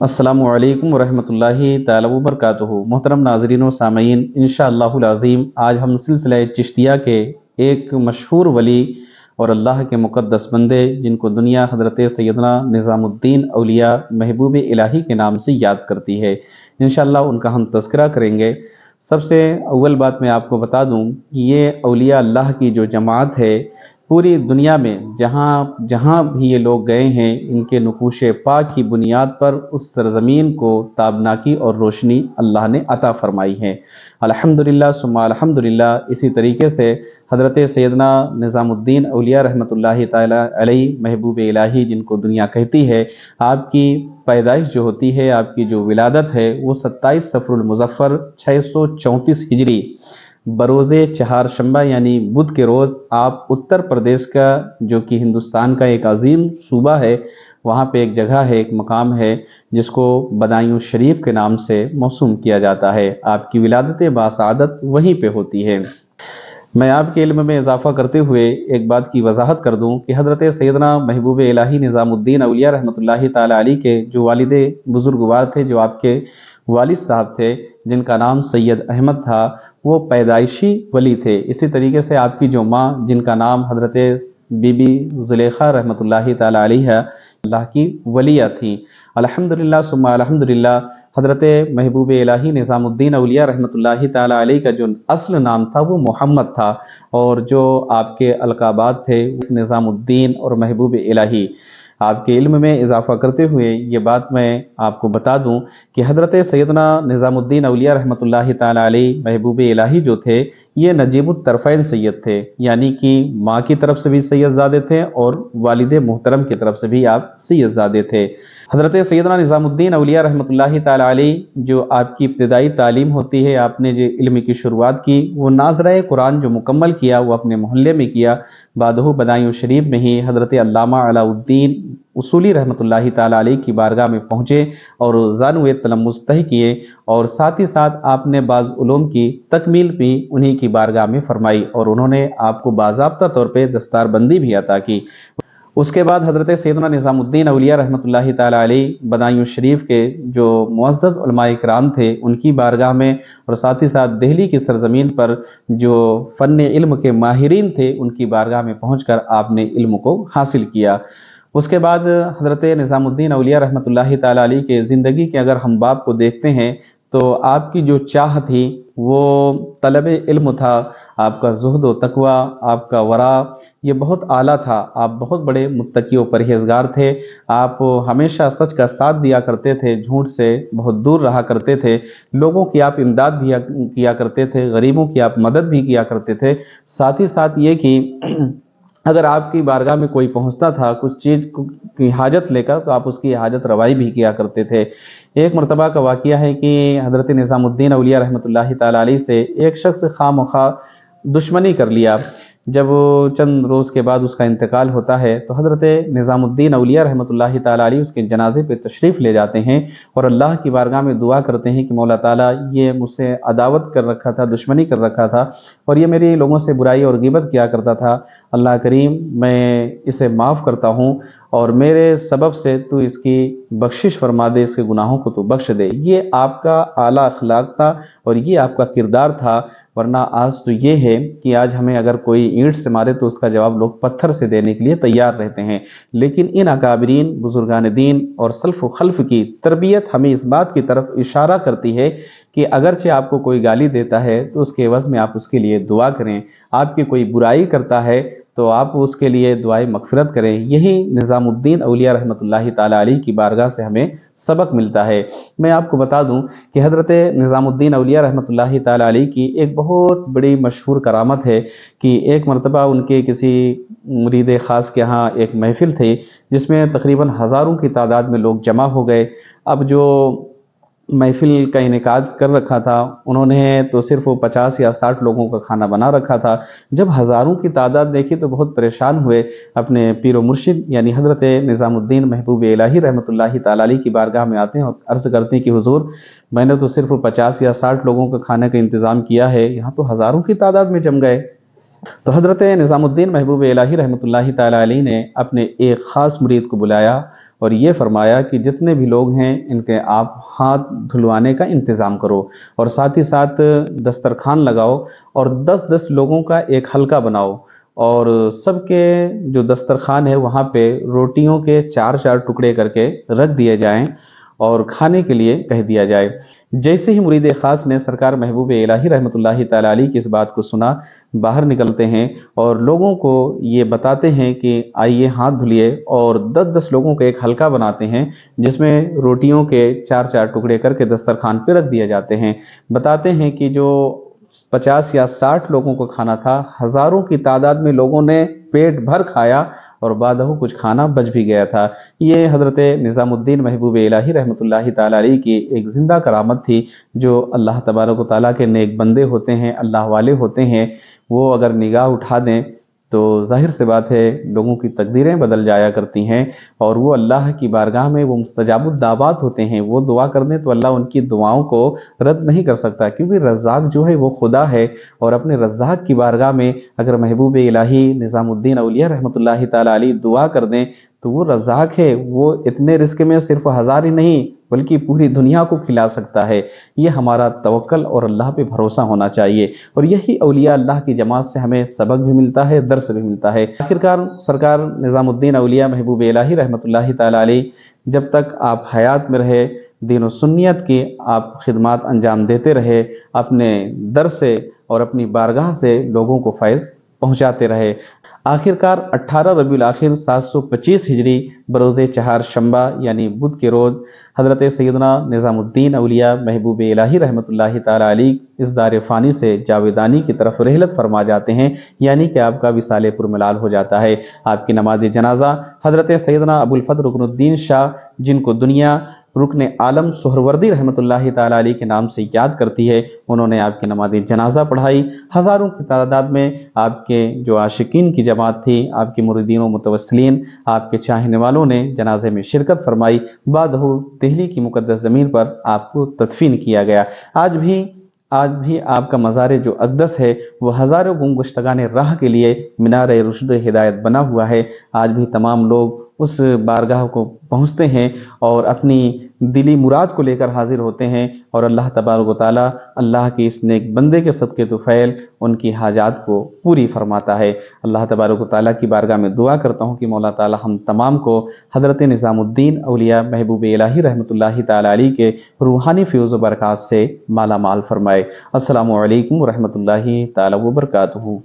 السلام علیکم ورحمۃ اللہ تعالی وبرکاتہ۔ محترم ناظرین و سامعین، انشاءاللہ العظیم آج ہم سلسلہ چشتیہ کے ایک مشہور ولی اور اللہ کے مقدس بندے جن کو دنیا حضرت سیدنا نظام الدین اولیاء محبوب الہی کے نام سے یاد کرتی ہے، انشاءاللہ ان کا ہم تذکرہ کریں گے۔ سب سے اول بات میں آپ کو بتا دوں کہ یہ اولیاء اللہ کی جو جماعت ہے، پوری دنیا میں جہاں بھی یہ لوگ گئے ہیں، ان کے نقوش پاک کی بنیاد پر اس سرزمین کو تابناکی اور روشنی اللہ نے عطا فرمائی ہے، الحمدللہ ثم الحمدللہ۔ اسی طریقے سے حضرت سیدنا نظام الدین اولیاء رحمۃ اللہ تعالی علیہ محبوب الہی جن کو دنیا کہتی ہے، آپ کی پیدائش جو ہوتی ہے، آپ کی جو ولادت ہے، وہ 27 صفر المظفر 634 ہجری بروز چہار شنبہ یعنی بدھ کے روز آپ اتر پردیش کا، جو کہ ہندوستان کا ایک عظیم صوبہ ہے، وہاں پہ ایک جگہ ہے، ایک مقام ہے جس کو بدایوں شریف کے نام سے موسوم کیا جاتا ہے۔ آپ کی ولادت باسعادت وہیں پہ ہوتی ہے۔ میں آپ کے علم میں اضافہ کرتے ہوئے ایک بات کی وضاحت کر دوں کہ حضرت سیدنا محبوب الہی نظام الدین اولیاء رحمۃ اللہ تعالی علیہ کے جو والد بزرگوار تھے، جو آپ کے والد صاحب تھے، جن کا نام سید احمد تھا، وہ پیدائشی ولی تھے۔ اسی طریقے سے آپ کی جو ماں، جن کا نام حضرت بی بی زلیخا رحمۃ اللہ تعالی علیہ اللہ کی ولیہ تھیں، الحمدللہ ثم الحمدللہ۔ حضرت محبوب الہی نظام الدین اولیاء رحمۃ اللہ تعالی علیہ کا جو اصل نام تھا وہ محمد تھا، اور جو آپ کے القابات تھے نظام الدین اور محبوب الہی۔ آپ کے علم میں اضافہ کرتے ہوئے یہ بات میں آپ کو بتا دوں کہ حضرت سیدنا نظام الدین اولیاء رحمۃ اللہ تعالی علیہ محبوب الہی جو تھے، یہ نجیب الطرفین سید تھے، یعنی کہ ماں کی طرف سے بھی سید زادے تھے اور والد محترم کی طرف سے بھی آپ سید زادے تھے۔ حضرت سیدنا نظام الدین اولیاء رحمۃ اللہ تعالی علیہ جو آپ کی ابتدائی تعلیم ہوتی ہے، آپ نے جو علم کی شروعات کی، وہ ناظرہ قرآن جو مکمل کیا وہ اپنے محلے میں کیا۔ بعدہ بدایوں شریف میں ہی حضرت علامہ علاء الدین اصولی رحمۃ اللہ تعالی علیہ کی بارگاہ میں پہنچے اور زانو تلمذ طے کیے، اور ساتھ ہی ساتھ آپ نے بعض علوم کی تکمیل بھی انہی کی بارگاہ میں فرمائی، اور انہوں نے آپ کو باضابطہ طور پہ دستار بندی بھی عطا کی۔ اس کے بعد حضرت سیدنا نظام الدین اولیاء رحمۃ اللہ تعالی علیہ بدایوں شریف کے جو معزز علماء کرام تھے، ان کی بارگاہ میں، اور ساتھ ہی ساتھ دہلی کی سرزمین پر جو فن علم کے ماہرین تھے، ان کی بارگاہ میں پہنچ کر آپ نے علم کو حاصل کیا۔ اس کے بعد حضرت نظام الدین اولیاء رحمۃ اللہ تعالی علیہ کے زندگی کے اگر ہم باب کو دیکھتے ہیں تو آپ کی جو چاہ تھی وہ طلب علم تھا، آپ کا زہد و تقوی، آپ کا ورع، یہ بہت اعلیٰ تھا۔ آپ بہت بڑے متقی و پرہیزگار تھے، آپ ہمیشہ سچ کا ساتھ دیا کرتے تھے، جھوٹ سے بہت دور رہا کرتے تھے، لوگوں کی آپ امداد بھی کیا کرتے تھے، غریبوں کی آپ مدد بھی کیا کرتے تھے۔ ساتھ ہی ساتھ یہ کہ اگر آپ کی بارگاہ میں کوئی پہنچتا تھا کچھ چیز کی حاجت لے کر، تو آپ اس کی حاجت روائی بھی کیا کرتے تھے۔ ایک مرتبہ کا واقعہ ہے کہ حضرت نظام الدین اولیاء رحمۃ اللہ تعالی علیہ سے ایک شخص خواہ مخواہ دشمنی کر لیا۔ جب چند روز کے بعد اس کا انتقال ہوتا ہے تو حضرت نظام الدین اولیاء رحمۃ اللہ تعالی علیہ اس کے جنازے پہ تشریف لے جاتے ہیں، اور اللہ کی بارگاہ میں دعا کرتے ہیں کہ مولا تعالیٰ، یہ مجھ سے عداوت کر رکھا تھا، دشمنی کر رکھا تھا، اور یہ میری لوگوں سے برائی اور غیبت کیا کرتا تھا، اللہ کریم میں اسے معاف کرتا ہوں، اور میرے سبب سے تو اس کی بخشش فرما دے، اس کے گناہوں کو تو بخش دے۔ یہ آپ کا اعلیٰ اخلاق تھا اور یہ آپ کا کردار تھا، ورنہ آج تو یہ ہے کہ آج ہمیں اگر کوئی اینٹ سے مارے تو اس کا جواب لوگ پتھر سے دینے کے لیے تیار رہتے ہیں، لیکن ان اکابرین بزرگان دین اور سلف و خلف کی تربیت ہمیں اس بات کی طرف اشارہ کرتی ہے کہ اگرچہ آپ کو کوئی گالی دیتا ہے تو اس کے عوض میں آپ اس کے لیے دعا کریں، آپ کی کوئی برائی کرتا ہے تو آپ اس کے لیے دعائے مغفرت کریں۔ یہی نظام الدین اولیاء رحمۃ اللہ تعالی علیہ کی بارگاہ سے ہمیں سبق ملتا ہے۔ میں آپ کو بتا دوں کہ حضرت نظام الدین اولیاء رحمۃ اللہ تعالی علیہ کی ایک بہت بڑی مشہور کرامت ہے کہ ایک مرتبہ ان کے کسی مرید خاص کے ہاں ایک محفل تھی، جس میں تقریباً ہزاروں کی تعداد میں لوگ جمع ہو گئے۔ اب جو محفل کا انعقاد کر رکھا تھا، انہوں نے تو صرف 50 یا 60 لوگوں کا کھانا بنا رکھا تھا۔ جب ہزاروں کی تعداد دیکھی تو بہت پریشان ہوئے، اپنے پیر و مرشد یعنی حضرت نظام الدین محبوب الہی رحمۃ اللہ تعالی علیہ کی بارگاہ میں آتے ہیں اور عرض کرتے ہیں کہ حضور، میں نے تو صرف 50 یا 60 لوگوں کا کھانے کا انتظام کیا ہے، یہاں تو ہزاروں کی تعداد میں جم گئے۔ تو حضرت نظام الدین محبوب الہی رحمۃ اللہ تعالی علیہ نے اپنے ایک خاص مرید کو بلایا اور یہ فرمایا کہ جتنے بھی لوگ ہیں ان کے آپ ہاتھ دھلوانے کا انتظام کرو، اور ساتھ ہی ساتھ دسترخوان لگاؤ اور 10-10 لوگوں کا ایک حلقہ بناؤ، اور سب کے جو دسترخوان ہے وہاں پہ روٹیوں کے 4-4 ٹکڑے کر کے رکھ دیے جائیں اور کھانے کے لیے کہہ دیا جائے۔ جیسے ہی مرید خاص نے سرکار محبوب الہی رحمۃ اللہ تعالی علیہ کی اس بات کو سنا، باہر نکلتے ہیں اور لوگوں کو یہ بتاتے ہیں کہ آئیے ہاتھ دھلیے، اور 10-10 لوگوں کا ایک حلقہ بناتے ہیں جس میں روٹیوں کے 4-4 ٹکڑے کر کے دسترخوان پہ رکھ دیے جاتے ہیں۔ بتاتے ہیں کہ جو 50 یا 60 لوگوں کو کھانا تھا، ہزاروں کی تعداد میں لوگوں نے پیٹ بھر کھایا اور بعدہ کچھ کھانا بچ بھی گیا تھا۔ یہ حضرت نظام الدین محبوب الہی رحمۃ اللہ تعالی علیہ کی ایک زندہ کرامت تھی، جو اللہ تبارک و تعالیٰ کے نیک بندے ہوتے ہیں، اللہ والے ہوتے ہیں، وہ اگر نگاہ اٹھا دیں تو ظاہر سی بات ہے لوگوں کی تقدیریں بدل جایا کرتی ہیں، اور وہ اللہ کی بارگاہ میں وہ مستجاب الدعوات ہوتے ہیں۔ وہ دعا کر دیں تو اللہ ان کی دعاؤں کو رد نہیں کر سکتا، کیونکہ رزاق جو ہے وہ خدا ہے، اور اپنے رزاق کی بارگاہ میں اگر محبوب الہی نظام الدین اولیاء رحمۃ اللہ تعالی علیہ دعا کر دیں تو وہ رزاق ہے، وہ اتنے رزق میں صرف 1000 ہی نہیں بلکہ پوری دنیا کو کھلا سکتا ہے۔ یہ ہمارا توکل اور اللہ پہ بھروسہ ہونا چاہیے، اور یہی اولیاء اللہ کی جماعت سے ہمیں سبق بھی ملتا ہے، درس بھی ملتا ہے۔ آخرکار سرکار نظام الدین اولیاء محبوب الہی رحمۃ اللہ تعالی علیہ جب تک آپ حیات میں رہے، دین و سنیت کی آپ خدمات انجام دیتے رہے، اپنے در سے اور اپنی بارگاہ سے لوگوں کو فیض پہنچاتے رہے۔ آخرکار 18 ربیع الاخر 725 ہجری بروز چہارشنبہ یعنی بدھ کے روز حضرت سیدنا نظام الدین اولیاء محبوب الہی رحمۃ اللہ تعالی علیہ اس دار فانی سے جاویدانی کی طرف رحلت فرما جاتے ہیں، یعنی کہ آپ کا وصال پرملال ہو جاتا ہے۔ آپ کی نماز جنازہ حضرت سیدنا ابو الفضل رکن الدین شاہ، جن کو دنیا رکن عالم سہروردی رحمۃ اللہ تعالی علیہ کے نام سے یاد کرتی ہے، انہوں نے آپ کی نماز جنازہ پڑھائی۔ ہزاروں کی تعداد میں آپ کے جو عاشقین کی جماعت تھی، آپ کے مریدین و متوسلین، آپ کے چاہنے والوں نے جنازے میں شرکت فرمائی۔ بعد دہلی کی مقدس زمین پر آپ کو تدفین کیا گیا۔ آج بھی آپ کا مزار جو اقدس ہے وہ ہزاروں گمگشتگان راہ کے لیے مینار رشد و ہدایت بنا ہوا ہے۔ آج بھی تمام لوگ اس بارگاہ کو پہنچتے ہیں اور اپنی دلی مراد کو لے کر حاضر ہوتے ہیں، اور اللہ تبارک و تعالیٰ اللہ کے اس نیک بندے کے صدقے طفیل ان کی حاجات کو پوری فرماتا ہے۔ اللہ تبارک و تعالیٰ کی بارگاہ میں دعا کرتا ہوں کہ مولا تعالیٰ ہم تمام کو حضرت نظام الدین اولیاء محبوب الہی رحمۃ اللہ تعالی علیہ کے روحانی فیوز و برکات سے مالا مال فرمائے۔ السلام علیکم ورحمۃ اللہ تعالی وبرکاتہ۔